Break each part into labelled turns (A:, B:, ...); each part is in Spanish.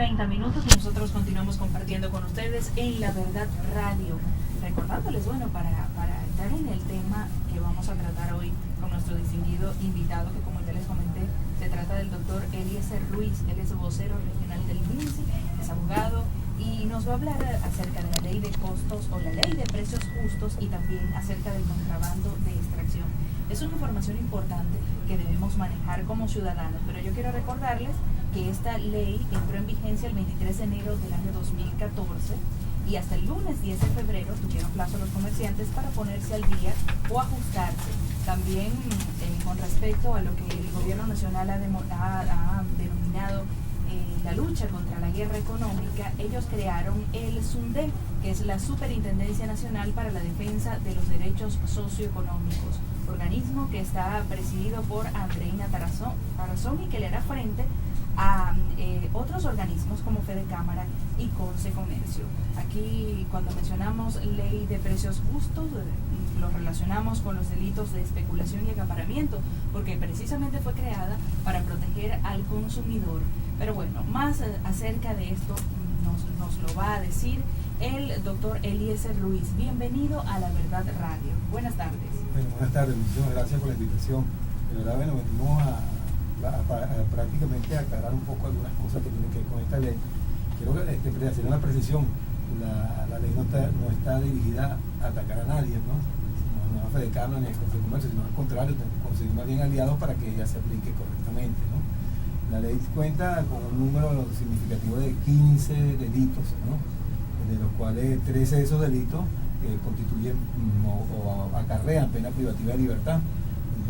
A: 8:30 y nosotros continuamos compartiendo con ustedes en La Verdad Radio. Recordándoles, para entrar en el tema que vamos a tratar hoy con nuestro distinguido invitado, que como ya les comenté, se trata del doctor Eliezer Ruiz. Él es vocero regional del MINSI, es abogado y nos va a hablar acerca de la ley de costos o la ley de precios justos y también acerca del contrabando de extracción. Es una información importante que debemos manejar como ciudadanos, pero yo quiero recordarles que esta ley entró en vigencia el 23 de enero del año 2014 y hasta el lunes 10 de febrero tuvieron plazo los comerciantes para ponerse al día o ajustarse. También con respecto a lo que el gobierno nacional ha denominado la lucha contra la guerra económica, ellos crearon el SUNDE, que es la Superintendencia Nacional para la Defensa de los Derechos Socioeconómicos, organismo que está presidido por Andreina Tarazón y que le hará frente a otros organismos como Fede Cámara y Conce Comercio. Aquí, cuando mencionamos ley de precios justos, lo relacionamos con los delitos de especulación y acaparamiento, porque precisamente fue creada para proteger al consumidor. Pero bueno, más acerca de esto nos lo va a decir el doctor Eliezer Ruiz. Bienvenido a La Verdad Radio. Buenas tardes.
B: Bueno, buenas tardes, muchísimas gracias por la invitación. De verdad, venimos a prácticamente aclarar un poco algunas cosas que tienen que ver con esta ley. Quiero hacer una precisión. La ley no está dirigida a atacar a nadie, ¿no? No a Fede Cámara ni a Conce Comercio, sino al contrario, conseguir más bien aliados para que ella se aplique correctamente, ¿no? La ley cuenta con un número significativo de 15 delitos, ¿no? De los cuales 13 de esos delitos constituyen o acarrean pena privativa de libertad.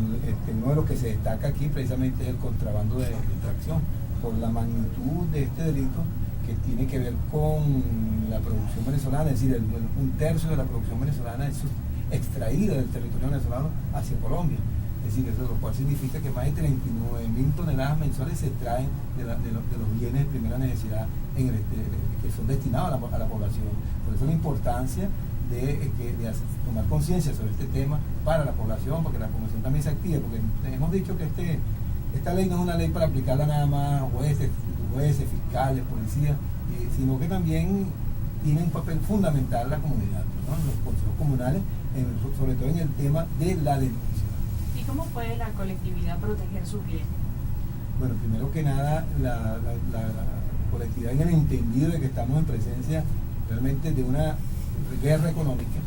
B: Uno de los que se destaca aquí precisamente es el contrabando de extracción, por la magnitud de este delito que tiene que ver con la producción venezolana, es decir, un tercio de la producción venezolana es extraída del territorio venezolano hacia Colombia. Es decir, eso, lo cual significa que más de 39.000 toneladas mensuales se extraen de los bienes de primera necesidad que son destinados a la población. Por eso la importancia de tomar conciencia sobre este tema para la población, porque la población también se active, porque hemos dicho que esta ley no es una ley para aplicarla nada más jueces, fiscales, policías, sino que también tiene un papel fundamental la comunidad, ¿no? Los consejos comunales, sobre todo en el tema de la denuncia.
A: ¿Y cómo puede la colectividad proteger sus bienes?
B: Bueno, primero que nada, la colectividad en el entendido de que estamos en presencia realmente de una guerra económica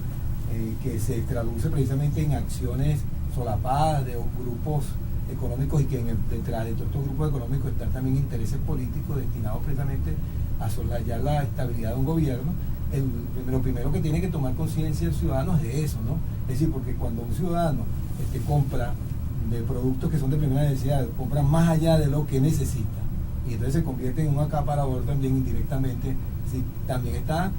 B: que se traduce precisamente en acciones solapadas de grupos económicos y que detrás de todos estos grupos económicos están también intereses políticos destinados precisamente a soslayar la estabilidad de un gobierno. Lo primero que tiene que tomar conciencia el ciudadano es de eso, ¿no? Es decir, porque cuando un ciudadano compra de productos que son de primera necesidad, compra más allá de lo que necesita, y entonces se convierte en un acaparador también indirectamente, ¿sí? También está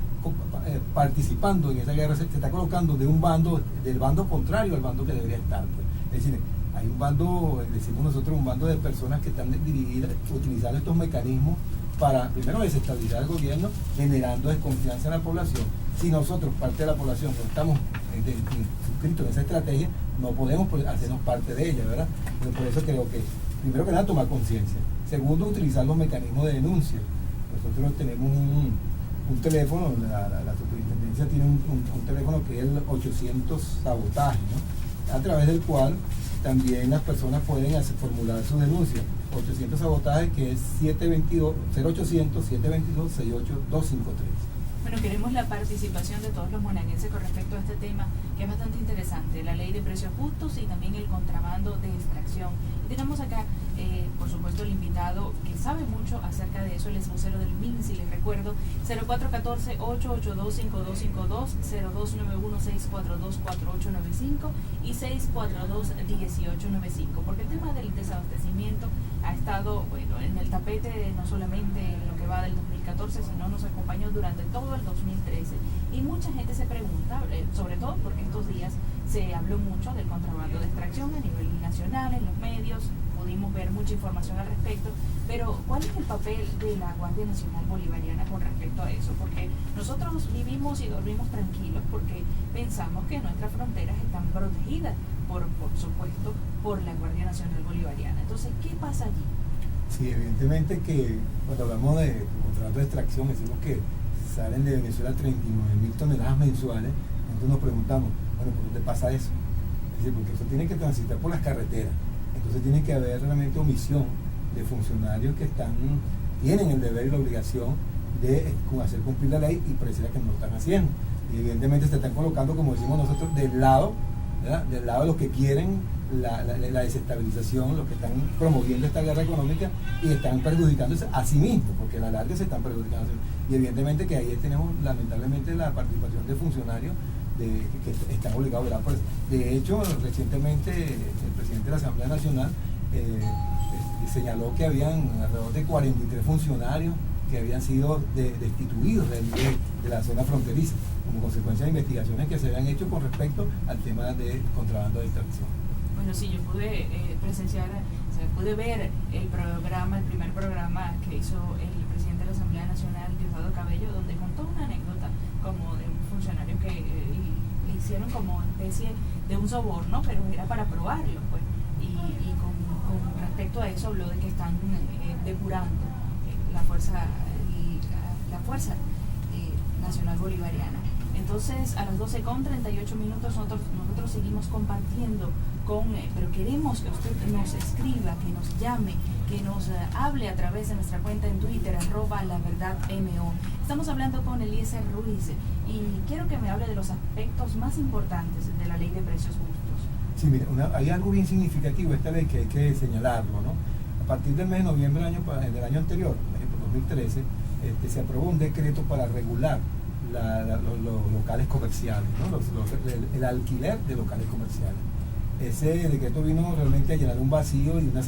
B: participando en esa guerra, se está colocando del bando contrario al bando que debería estar, pues. Es decir, hay un bando, decimos nosotros, un bando de personas que están dirigidas, utilizando estos mecanismos para, primero, desestabilizar el gobierno, generando desconfianza en la población. Si nosotros, parte de la población, no estamos suscritos en esa estrategia, no podemos hacernos parte de ella, ¿verdad? Entonces, por eso creo que, primero que nada, tomar conciencia. Segundo, utilizar los mecanismos de denuncia. Nosotros tenemos un teléfono, la superintendencia tiene un teléfono que es el 800 sabotaje, ¿no? A través del cual también las personas pueden formular su denuncia. 800 sabotaje, que es 0800 722 68253.
A: Bueno, queremos la participación de todos los monaguenses con respecto a este tema, que es bastante interesante, la ley de precios justos y también el contrabando de extracción. Y tenemos acá, por supuesto, el invitado que sabe mucho acerca de eso, él es vocero del MINSI, les recuerdo, 0414-882-5252, 0291-642-4895 y 642-1895, porque el tema del desabastecimiento ha estado, en el tapete no solamente en lo que va del 2014, sino nos acompañó durante todo el 2013. Y mucha gente se pregunta, sobre todo porque estos días se habló mucho del contrabando de extracción a nivel nacional, en los medios, pudimos ver mucha información al respecto, pero ¿cuál es el papel de la Guardia Nacional Bolivariana con respecto a eso? Porque nosotros vivimos y dormimos tranquilos porque pensamos que nuestras fronteras están protegidas, por supuesto, por la Guardia Nacional Bolivariana. Entonces, ¿qué pasa allí?
B: Sí, evidentemente que cuando hablamos de contratos de extracción, decimos que salen de Venezuela 39.000 toneladas mensuales, entonces nos preguntamos, bueno, ¿por dónde pasa eso? Es decir, porque eso tiene que transitar por las carreteras, entonces tiene que haber realmente omisión de funcionarios que tienen el deber y la obligación de hacer cumplir la ley y pareciera que no lo están haciendo. Y evidentemente se están colocando, como decimos nosotros, del lado, ¿verdad?, del lado de los que quieren la desestabilización, los que están promoviendo esta guerra económica y están perjudicándose a sí mismos, porque a la larga se están perjudicando. Y evidentemente que ahí tenemos lamentablemente la participación de funcionarios que están obligados a velar por eso. De hecho, recientemente el presidente de la Asamblea Nacional señaló que habían alrededor de 43 funcionarios que habían sido destituidos de la zona fronteriza como consecuencia de investigaciones que se habían hecho con respecto al tema de contrabando de extracción.
A: Bueno, sí, yo pude presenciar, o sea, pude ver el primer programa que hizo el presidente de la Asamblea Nacional, Diosdado Cabello, donde contó una anécdota como de un funcionario que hicieron como especie de un soborno, pero era para probarlo, pues, y con respecto a eso habló de que están depurando la fuerza nacional bolivariana. Entonces, a las 12:38 nosotros seguimos compartiendo pero queremos que usted nos escriba, que nos llame, que nos hable a través de nuestra cuenta en Twitter, @laverdadmo. Estamos hablando con Eliezer Ruiz y quiero que me hable de los aspectos más importantes de la ley de precios justos.
B: Sí, mira, hay algo bien significativo de esta ley que hay que señalarlo, ¿no? A partir del mes de noviembre del año anterior, por ejemplo 2013, se aprobó un decreto para regular los locales comerciales, ¿no? El alquiler de locales comerciales. Ese decreto vino realmente a llenar un vacío y una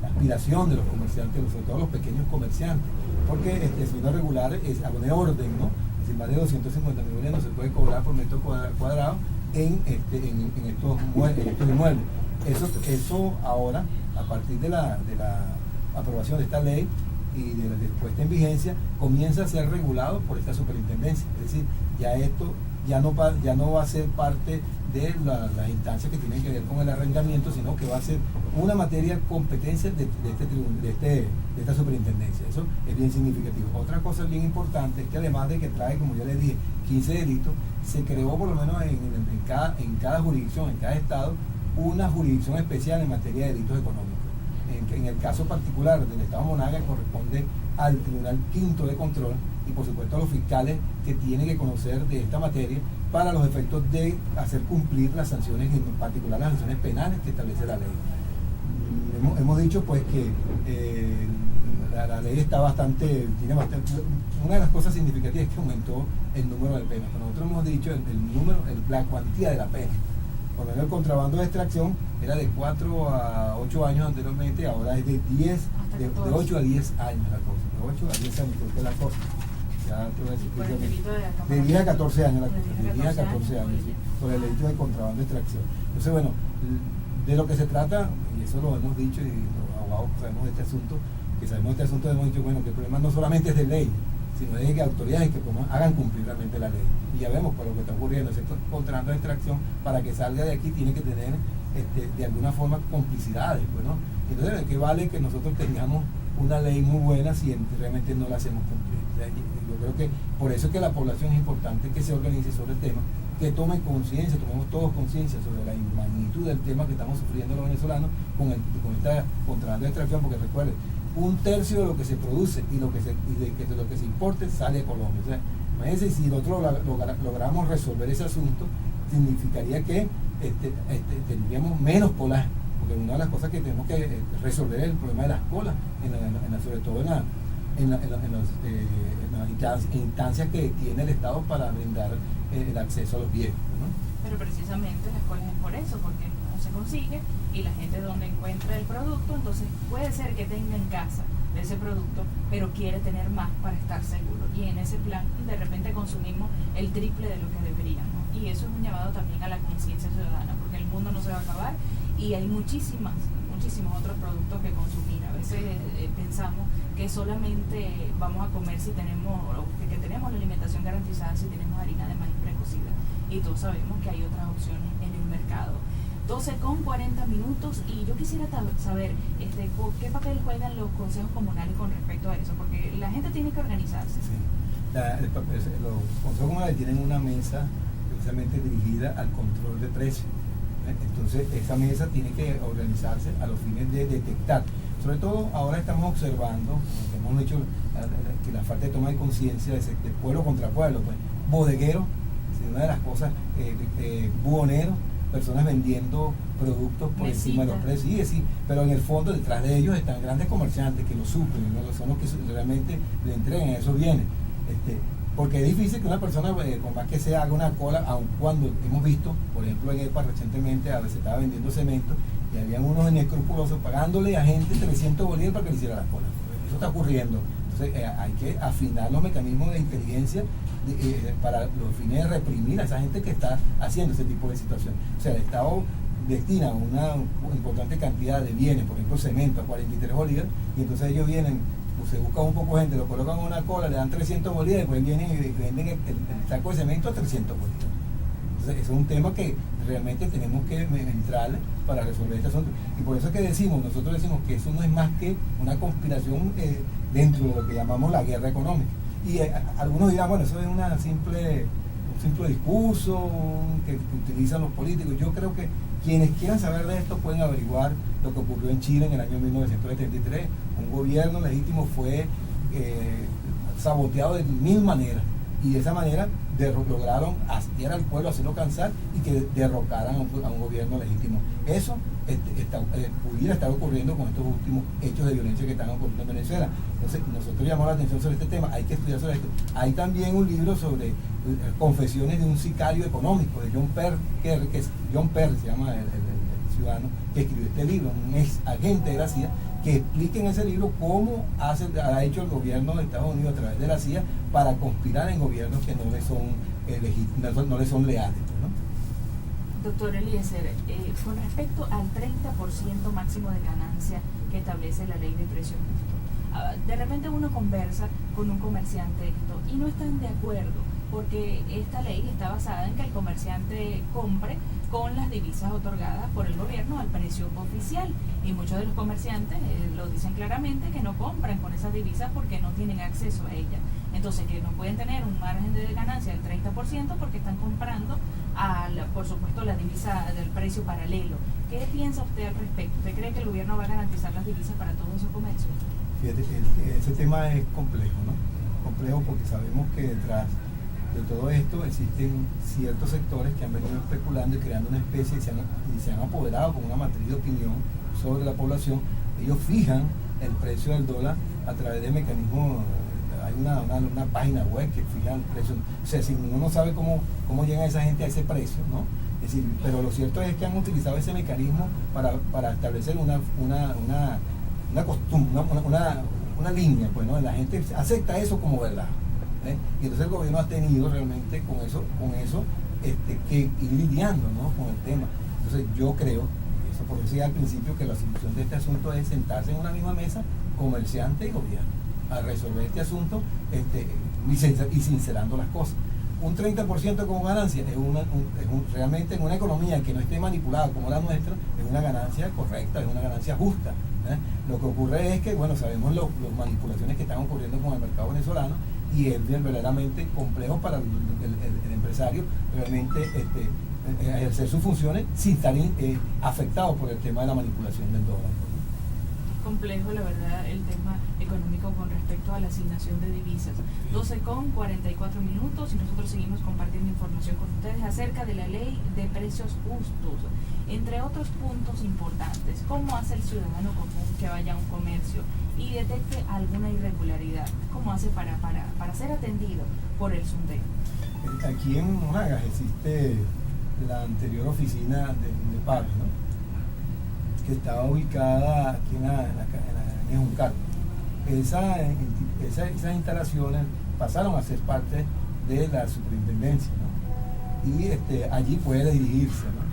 B: aspiración de los comerciantes, sobre todo los pequeños comerciantes, porque se vino a regular, a poner orden, ¿no? Es decir, más de 250.000 bolivianos se puede cobrar por metro cuadrado en estos inmuebles. Eso ahora, a partir de la aprobación de esta ley y de la puesta en vigencia, comienza a ser regulado por esta superintendencia. Es decir, ya esto ya no va a ser parte de las instancias que tienen que ver con el arrendamiento, sino que va a ser una materia competencia de esta superintendencia. Eso es bien significativo. Otra cosa bien importante es que además de que trae, como ya les dije, 15 delitos, se creó por lo menos en cada jurisdicción, en cada estado, una jurisdicción especial en materia de delitos económicos. En el caso particular del Estado Monaga corresponde al Tribunal Quinto de Control y por supuesto a los fiscales que tienen que conocer de esta materia para los efectos de hacer cumplir las sanciones, en particular las sanciones penales que establece la ley. Hemos dicho pues que la ley está tiene bastante. Una de las cosas significativas es que aumentó el número de penas. Pero nosotros hemos dicho la cuantía de la pena. Por lo menos el contrabando de extracción era de 4 a 8 años anteriormente, ahora es de 8 a 10 años la cosa. De 8 a 10 años, creo que es la cosa. Ya te voy a decir. De 10 a 14 años la cosa. De 10 a 14 años, sí, por el delito de contrabando de extracción. Entonces, bueno, de lo que se trata, y eso lo hemos dicho, y los abogados sabemos de este asunto, hemos dicho, bueno, que el problema no solamente es de ley, sino de que autoridades que hagan cumplir realmente la ley. Y ya vemos por lo que está ocurriendo, ese contrabando de extracción, para que salga de aquí tiene que tener de alguna forma complicidades, pues, ¿no? Entonces, ¿de qué vale que nosotros tengamos una ley muy buena si realmente no la hacemos cumplir? O sea, yo creo que por eso es que la población es importante que se organice sobre el tema, que tome conciencia, tomemos todos conciencia sobre la magnitud del tema que estamos sufriendo los venezolanos con esta contrabando de extracción, porque recuerden, 1/3 de lo que se produce y de lo que se importe sale de Colombia. O sea, imagínense, si nosotros logramos resolver ese asunto, significaría que tendríamos menos colas, porque una de las cosas que tenemos que resolver es el problema de las colas, sobre todo en las instancias que tiene el Estado para brindar el acceso a los bienes, ¿no?
A: Pero precisamente las colas es por eso, porque no se consigue y la gente donde encuentra el producto, entonces puede ser que tenga en casa de ese producto, pero quiere tener más para estar seguro, y en ese plan de repente consumimos el triple de lo que deberíamos, y eso es un llamado también a la conciencia ciudadana, porque el mundo no se va a acabar y hay muchísimos otros productos que consumir. A veces pensamos que solamente vamos a comer si tenemos la alimentación garantizada si tenemos harina de maíz precocida, y todos sabemos que hay otras opciones en el mercado. 12:40 y yo quisiera saber qué papel juegan los consejos comunales con respecto a eso, porque la gente tiene que organizarse.
B: Sí. Los consejos comunales tienen una mesa precisamente dirigida al control de precios. Entonces esa mesa tiene que organizarse a los fines de detectar. Sobre todo ahora estamos observando, que hemos hecho que la falta de toma de conciencia de pueblo contra pueblo, pues bodegueros, una de las cosas, buhoneros, personas vendiendo productos por encima de los precios, sí, pero en el fondo detrás de ellos están grandes comerciantes que lo suplen, ¿no? Son los que realmente le entregan esos bienes. Porque es difícil que una persona, con más que se haga una cola, aun cuando hemos visto, por ejemplo en EPA recientemente, a veces estaba vendiendo cemento y habían unos inescrupulosos pagándole a gente 300 bolívares para que le hiciera la cola. Eso está ocurriendo. Entonces hay que afinar los mecanismos de inteligencia para los fines de reprimir a esa gente que está haciendo ese tipo de situación. O sea, el Estado destina una importante cantidad de bienes, por ejemplo cemento a 43 bolívares, y entonces ellos vienen, se buscan un poco de gente, lo colocan en una cola, le dan 300 bolívares, después vienen y venden el saco de cemento a 300 bolívares. Entonces, eso es un tema que realmente tenemos que entrar para resolver este asunto. Y por eso es que nosotros decimos que eso no es más que una conspiración dentro de lo que llamamos la guerra económica. Y algunos dirán, bueno, eso es un simple discurso que utilizan los políticos. Yo creo que quienes quieran saber de esto pueden averiguar lo que ocurrió en Chile en el año 1973. Un gobierno legítimo fue saboteado de 1000 maneras, y de esa manera lograron hastiar al pueblo, hacerlo cansar y que derrocaran a un gobierno legítimo. Eso pudiera estar ocurriendo con estos últimos hechos de violencia que están ocurriendo en Venezuela. Entonces nosotros llamamos la atención sobre este tema, hay que estudiar sobre esto. Hay también un libro sobre confesiones de un sicario económico, de John Perry, John Perry se llama el ciudadano que escribió este libro, un ex agente de la CIA, que explica en ese libro cómo ha hecho el gobierno de Estados Unidos a través de la CIA para conspirar en gobiernos que no le son leales, ¿no?
A: Doctor Eliezer, con respecto al 30% máximo de ganancia que establece la ley de precios justos, de repente uno conversa con un comerciante y no están de acuerdo, porque esta ley está basada en que el comerciante compre con las divisas otorgadas por el gobierno al precio oficial, y muchos de los comerciantes lo dicen claramente que no compran con esas divisas porque no tienen acceso a ellas. Entonces que no pueden tener un margen de ganancia del 30% porque están comprando por supuesto la divisa del precio paralelo. ¿Qué piensa usted al respecto? ¿Usted cree que el gobierno va a garantizar las divisas para todos esos comercios?
B: Fíjate, ese tema es complejo, ¿no? Complejo porque sabemos que detrás de todo esto existen ciertos sectores que han venido especulando y creando una especie y se han apoderado con una matriz de opinión sobre la población. Ellos fijan el precio del dólar a través de mecanismos. Hay una página web que fija el precio. O sea, si uno no sabe cómo llega esa gente a ese precio, ¿no? Es decir, pero lo cierto es que han utilizado ese mecanismo para establecer una costumbre, una línea, pues, ¿no? La gente acepta eso como verdad. Y entonces el gobierno ha tenido realmente con eso que ir lidiando, ¿no? Con el tema. Entonces yo creo, eso por decir al principio, que la solución de este asunto es sentarse en una misma mesa, comerciante y gobierno, a resolver este asunto y sincerando las cosas. Un 30% como ganancia realmente en una economía que no esté manipulada como la nuestra, es una ganancia correcta, es una ganancia justa. Lo que ocurre es que, bueno, sabemos las manipulaciones que están ocurriendo con el mercado venezolano, y es verdaderamente complejo para el empresario realmente ejercer sus funciones sin estar afectado por el tema de la manipulación del dólar.
A: Complejo, la verdad, el tema económico con respecto a la asignación de divisas. 12:44 y nosotros seguimos compartiendo información con ustedes acerca de la ley de precios justos, entre otros puntos importantes. ¿Cómo hace el ciudadano común que vaya a un comercio y detecte alguna irregularidad? ¿Cómo hace para ser atendido por el SUNDEC?
B: Aquí en Monagas existe la anterior oficina de PARS, ¿no? Que estaba ubicada aquí en Juncal. Esas instalaciones pasaron a ser parte de la superintendencia, ¿no? Y allí puede dirigirse, ¿no?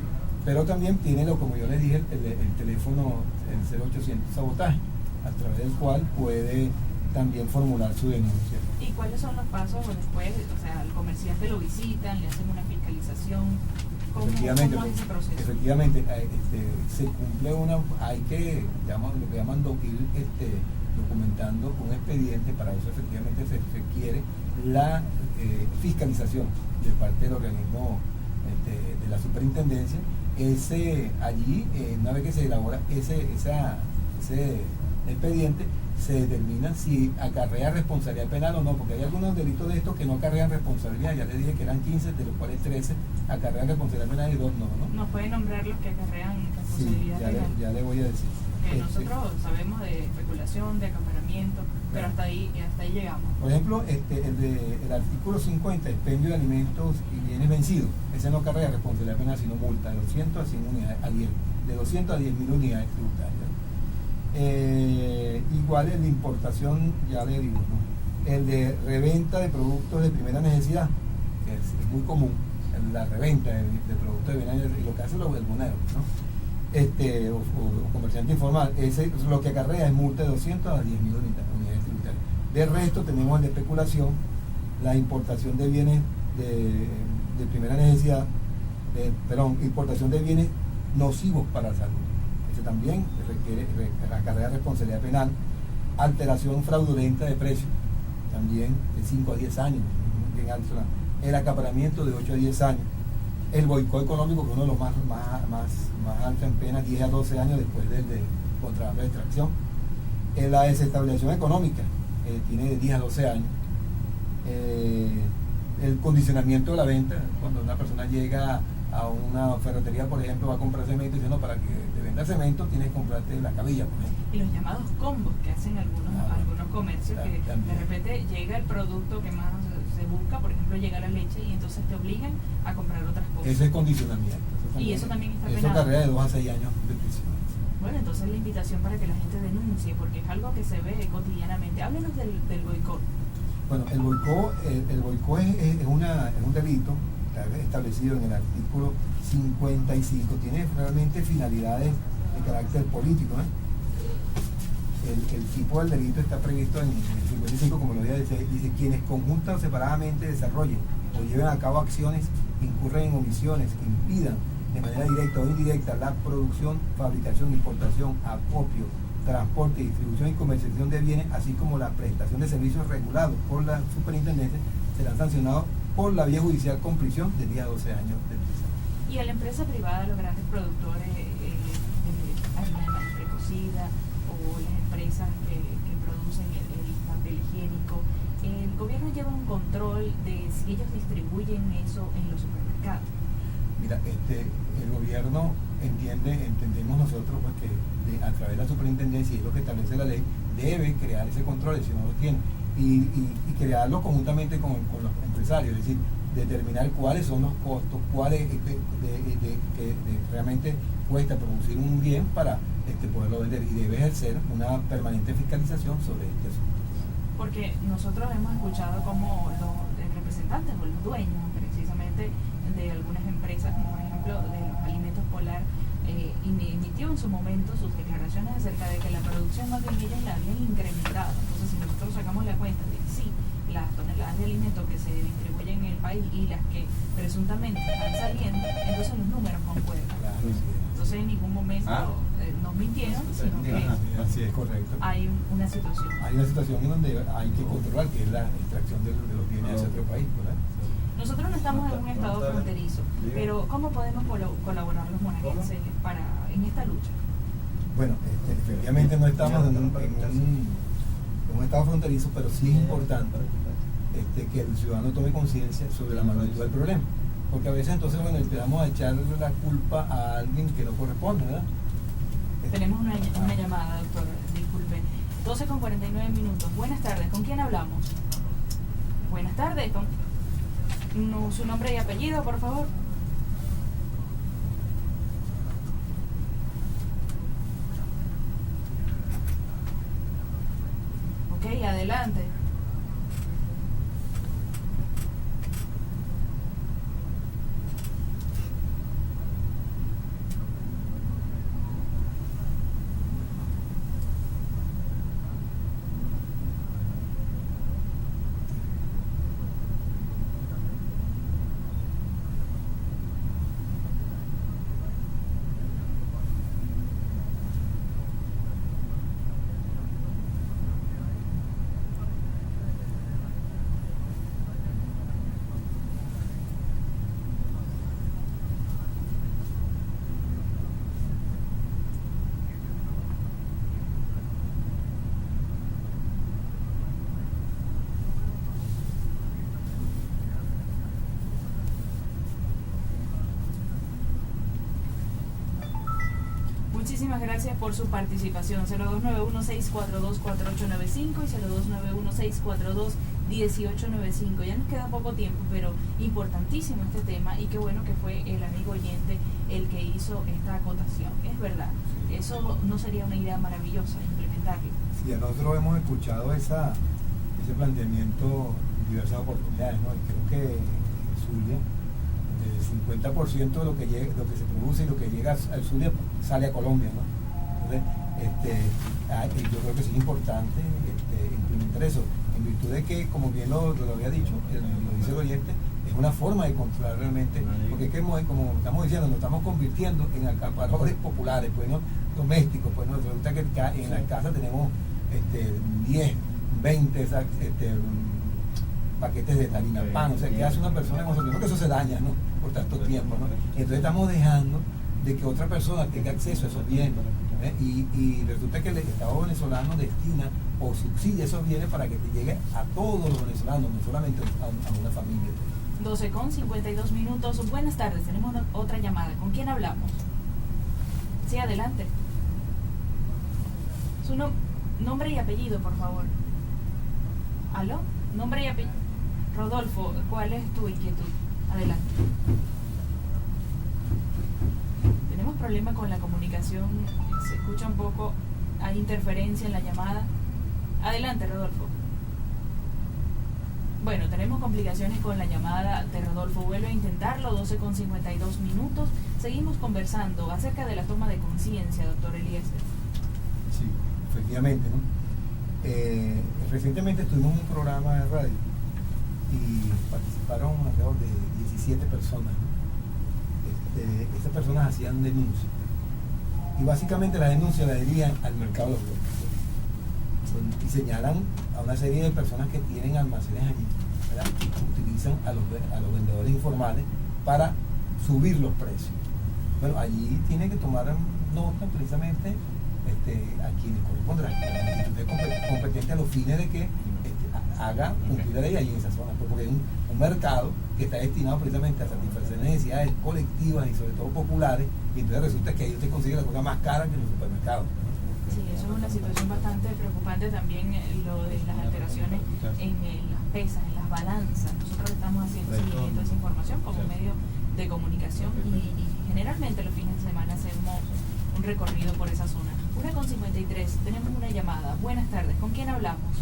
B: Pero también tiene, como yo les dije, el teléfono, el 0800 sabotaje, a través del cual puede también formular su denuncia.
A: ¿Y cuáles son los pasos después? O sea, al comerciante lo visitan, le hacen una fiscalización.
B: Efectivamente,
A: ¿Cómo es ese proceso?
B: efectivamente, se cumple hay que, lo que llaman ir documentando un expediente. Para eso efectivamente se requiere la fiscalización de parte del organismo de la superintendencia. Allí, una vez que se elabora ese expediente, se determina si acarrea responsabilidad penal o no, porque hay algunos delitos de estos que no acarrean responsabilidad. Ya les dije que eran 15, de los cuales 13 acarrean responsabilidad penal y 2 no.
A: ¿Nos puede nombrar los que acarrean responsabilidad
B: Sí,
A: penal?
B: ya le voy a decir.
A: Que nosotros sabemos de especulación, de acaparamiento, pero hasta ahí llegamos.
B: Por ejemplo, el artículo 50, expendio de alimentos y bienes vencidos, ese no acarrea responsabilidad penal, sino multa de 200 a 100 unidades, de 200 a 10.000 unidades tributarias. Igual el de importación, ya le digo, ¿no? El de reventa de productos de primera necesidad, que es muy común, la reventa de productos de primera necesidad, lo que hace los belboneros, ¿no? O comerciante informal, lo que acarrea es multa de 200 a 10.000 unidades tributarias. De resto tenemos el de especulación, la importación de bienes de primera necesidad, importación de bienes nocivos para la salud. Ese también requiere acarrea responsabilidad penal. Alteración fraudulenta de precios, también de 5 a 10 años, bien alto. El acaparamiento de 8 a 10 años. El boicot económico, que es uno de los más altos en pena, 10 a 12 años después del de contrabando de extracción. La desestabilización económica, tiene de 10 a 12 años. El condicionamiento de la venta, cuando una persona llega a una ferretería, por ejemplo, va a comprar cemento y dice, no, para que te venda cemento tienes que comprarte la cabilla, por ejemplo.
A: Y los llamados combos que hacen algunos comercios, que
B: también.
A: de repente llega el producto que más se busca, por ejemplo, llega la leche y entonces te obligan a comprar otras cosas.
B: Ese es condicionamiento.
A: Y eso también está
B: Eso
A: penado.
B: carrera de 2 a 6 años de prisión.
A: Bueno, entonces la invitación para que la gente denuncie, porque es algo que se ve cotidianamente. Háblenos del boicot.
B: Bueno, el boicot es un delito establecido en el artículo 55. Tiene realmente finalidades de carácter político, ¿eh? El tipo del delito está previsto en el 55, como lo dice, quienes conjunta o separadamente desarrollen o lleven a cabo acciones, incurren en omisiones, impidan de manera directa o indirecta la producción, fabricación, importación, acopio, transporte, distribución y comercialización de bienes, así como la prestación de servicios regulados por la superintendencia, serán sancionados por la vía judicial con prisión de 10 a 12 años de prisión.
A: Y a la empresa privada, los grandes productores de harina de maíz precocida o las empresas que producen el papel higiénico, el gobierno lleva un control de si ellos distribuyen eso en los supermercados.
B: Mira, el gobierno entendemos nosotros pues, que a través de la superintendencia, y es lo que establece la ley, debe crear ese control, si no lo tiene, y crearlo conjuntamente con los empresarios, es decir, determinar cuáles son los costos, cuáles que realmente cuesta producir un bien para poderlo vender, y debe ejercer una permanente fiscalización sobre este asunto.
A: Porque nosotros hemos escuchado como los representantes o los dueños precisamente de algunas empresas, como por ejemplo de los alimentos Polar, emitió en su momento sus declaraciones acerca de que la producción más bien ellos la habían incrementado. Entonces, si nosotros sacamos la cuenta de que sí, las toneladas de alimentos que se distribuyen en el país y las que presuntamente están saliendo, entonces los números concuerdan.
B: Claro, sí.
A: Entonces, en ningún momento nos mintieron, sino que
B: así es, correcto.
A: hay una situación.
B: Hay una situación en donde hay que controlar, que es la extracción de los bienes hacia otro país, ¿verdad?
A: Nosotros no estamos en un estado fronterizo, pero ¿cómo podemos colaborar los monaguenses en esta lucha?
B: Bueno, efectivamente no estamos en un estado fronterizo, pero sí es importante que el ciudadano tome conciencia sobre la magnitud del problema, porque a veces entonces empezamos a echarle la culpa a alguien que no corresponde, ¿verdad?
A: Tenemos una llamada, doctor, disculpe. 12:49. Buenas tardes, ¿con quién hablamos? Buenas tardes, su nombre y apellido, por favor. Ok, adelante. Muchísimas gracias por su participación. 0291-642-4895 y 0291-642-1895. Ya nos queda poco tiempo, pero importantísimo este tema, y qué bueno que fue el amigo oyente el que hizo esta acotación. Es verdad, eso no sería una idea maravillosa implementarlo.
B: Sí, nosotros hemos escuchado ese planteamiento en diversas oportunidades, ¿no? Y creo que Zulia, el 50% de lo que se produce y lo que llega al Zulia sale a Colombia, ¿no? Entonces, yo creo que sí es importante implementar eso, en virtud de que, como bien lo había dicho, lo dice el oyente, es una forma de controlar realmente, porque es que, como estamos diciendo, nos estamos convirtiendo en acaparadores populares, pues, ¿no? Domésticos, pues, ¿no? Resulta que en la casa tenemos 10, 20 paquetes de harina pan, o sea, ¿qué hace una persona con eso? Primero que eso se daña, ¿no? Por tanto tiempo, ¿no? Entonces estamos dejando de que otra persona tenga acceso a esos bienes, ¿eh? Y resulta que el Estado venezolano destina o subsidia esos bienes para que te llegue a todos los venezolanos, no solamente a una familia.
A: 12:52. Buenas tardes, tenemos otra llamada. ¿Con quién hablamos? Sí, adelante. Su nombre y apellido, por favor. ¿Aló? Nombre y apellido. Rodolfo, ¿cuál es tu inquietud? Adelante. Tenemos problema con la comunicación, se escucha un poco, hay interferencia en la llamada. Adelante, Rodolfo. Bueno, tenemos complicaciones con la llamada de Rodolfo. Vuelve a intentarlo, 12:52. Seguimos conversando acerca de la toma de conciencia, doctor Eliezer.
B: Sí, efectivamente, ¿no? Recientemente estuvimos en un programa de radio y participaron alrededor de 17 personas, ¿no? Estas personas hacían denuncias y básicamente la denuncia la dirían al mercado de los huevos y señalan a una serie de personas que tienen almacenes allí, ¿verdad? Utilizan a los vendedores informales para subir los precios. Bueno, allí tiene que tomar nota precisamente a quienes corresponde, la institución competente a los fines de que haga cumplir la ley allí en esa zona, porque es un mercado que está destinado precisamente a satisfacer necesidades colectivas y sobre todo populares, y entonces resulta que ahí usted consigue la cosa más cara que en los supermercados.
A: Sí, eso es una situación bastante preocupante también, lo de las alteraciones en las pesas, en las balanzas. Nosotros estamos haciendo seguimiento a esa información como medio de comunicación y generalmente los fines de semana hacemos un recorrido por esa zona. 1:53, tenemos una llamada. Buenas tardes, ¿con quién hablamos?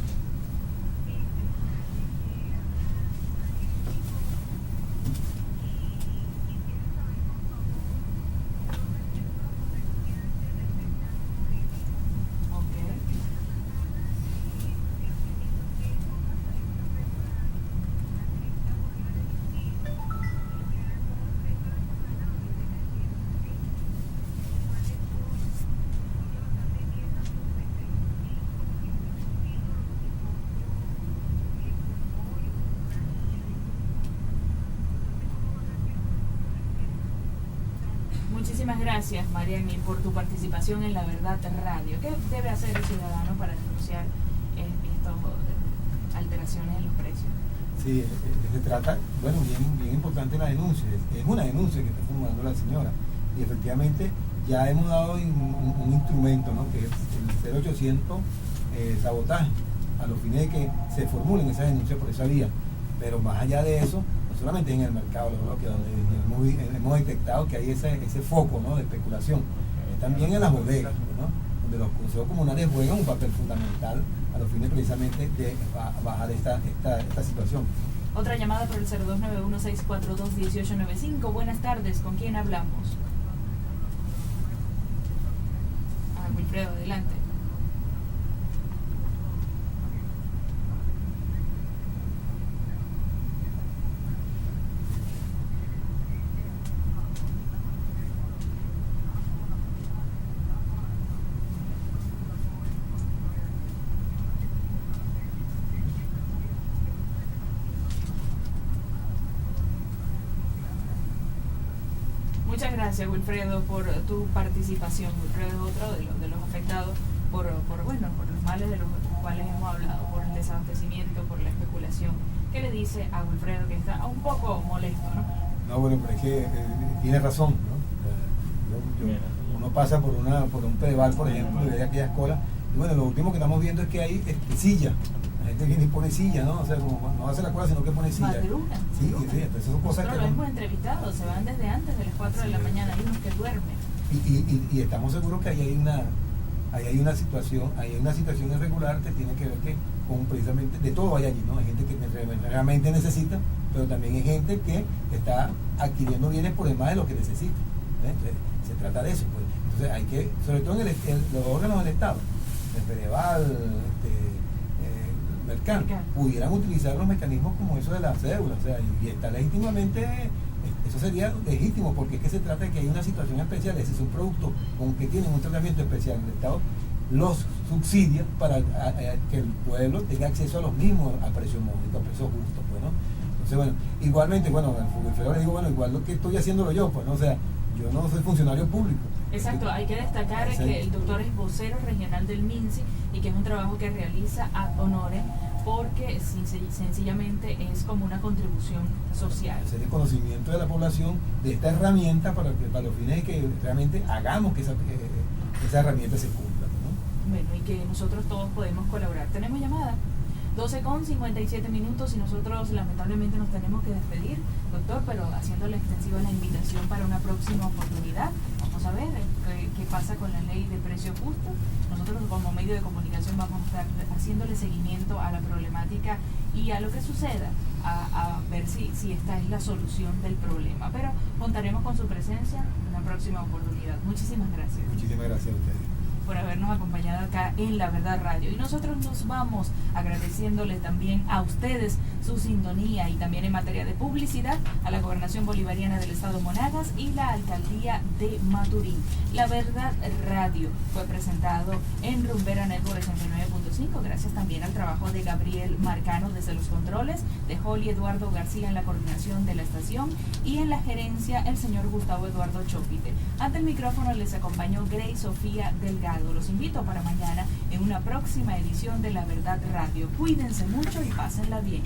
A: Muchísimas gracias, Mariani, por tu participación en La Verdad Radio. ¿Qué debe hacer el ciudadano para denunciar estas alteraciones en los precios?
B: Sí, se trata, bueno, bien importante la denuncia. Es una denuncia que está formulando la señora. Y efectivamente ya hemos dado un instrumento, ¿no? Que es el 0800 sabotaje, a los fines de que se formulen esas denuncias por esa vía. Pero más allá de eso, no solamente en el mercado, donde hemos detectado que hay ese foco, ¿no? De especulación, también en las bodegas, ¿no? Donde los consejos comunales juegan un papel fundamental a los fines precisamente de bajar esta situación.
A: Otra llamada por el 0291-642-1895. Buenas tardes, ¿con quién hablamos? Wilfredo, adelante. Muchas gracias, Wilfredo, por tu participación. Wilfredo es otro de los afectados por los males de los cuales hemos hablado, por el desabastecimiento, por la especulación. ¿Qué le dice a Wilfredo, que está un poco molesto, ¿no?
B: No, bueno, pero es que tiene razón, ¿no? uno pasa por un Pedeval, por ejemplo, y ve aquellas colas. Y bueno, lo último que estamos viendo es que hay silla. La gente viene y pone silla, ¿no? O sea, como no hace la cola, sino que pone silla.
A: Madrugan.
B: Sí, entonces son cosas
A: nosotros
B: que...
A: lo hemos entrevistado, se van desde antes de las 4 de la mañana, hay unos que duermen.
B: Y estamos seguros que ahí hay una situación irregular que tiene que ver con precisamente, de todo hay allí, ¿no? Hay gente que realmente necesita, pero también hay gente que está adquiriendo bienes por demás de lo que necesita. Entonces, se trata de eso, pues. Entonces hay que, sobre todo en los órganos del Estado, el Fedeval, Mercán, pudieran utilizar los mecanismos como eso de la cédula, o sea, y está legítimamente, eso sería legítimo, porque es que se trata de que hay una situación especial, ese es un producto con que tienen un tratamiento especial, el Estado los subsidia para que el pueblo tenga acceso a los mismos a precio módico, a precio justo, pues, ¿no? Entonces, bueno, igualmente, bueno, al Fedor le digo, bueno, igual lo que estoy haciéndolo yo, pues, ¿no? O sea, yo no soy funcionario público.
A: Exacto, hay que destacar que el doctor es vocero regional del MINSI y que es un trabajo que realiza ad honorem porque sencillamente es como una contribución social.
B: Hacer el conocimiento de la población de esta herramienta para los fines de que realmente hagamos que esa herramienta se cumpla, ¿no?
A: Bueno, y que nosotros todos podemos colaborar. ¿Tenemos llamada? 12:57 y nosotros lamentablemente nos tenemos que despedir, doctor, pero haciéndole extensiva la invitación para una próxima oportunidad. Vamos a ver qué pasa con la ley de precio justo. Nosotros como medio de comunicación vamos a estar haciéndole seguimiento a la problemática y a lo que suceda, a ver si esta es la solución del problema. Pero contaremos con su presencia en una próxima oportunidad. Muchísimas gracias.
B: Muchísimas gracias a ustedes
A: por habernos acompañado acá en La Verdad Radio. Y nosotros nos vamos agradeciéndole también a ustedes su sintonía y también en materia de publicidad a la Gobernación Bolivariana del Estado Monagas y la Alcaldía de Maturín. La Verdad Radio fue presentado en Rumbera Network 69.5, gracias también al trabajo de Gabriel Marcano desde los controles, de Joli Eduardo García en la coordinación de la estación y en la gerencia el señor Gustavo Eduardo Chopite. Ante el micrófono les acompañó Grey Sofía Delgado. Los invito para mañana en una próxima edición de La Verdad Radio. Cuídense mucho y pásenla bien.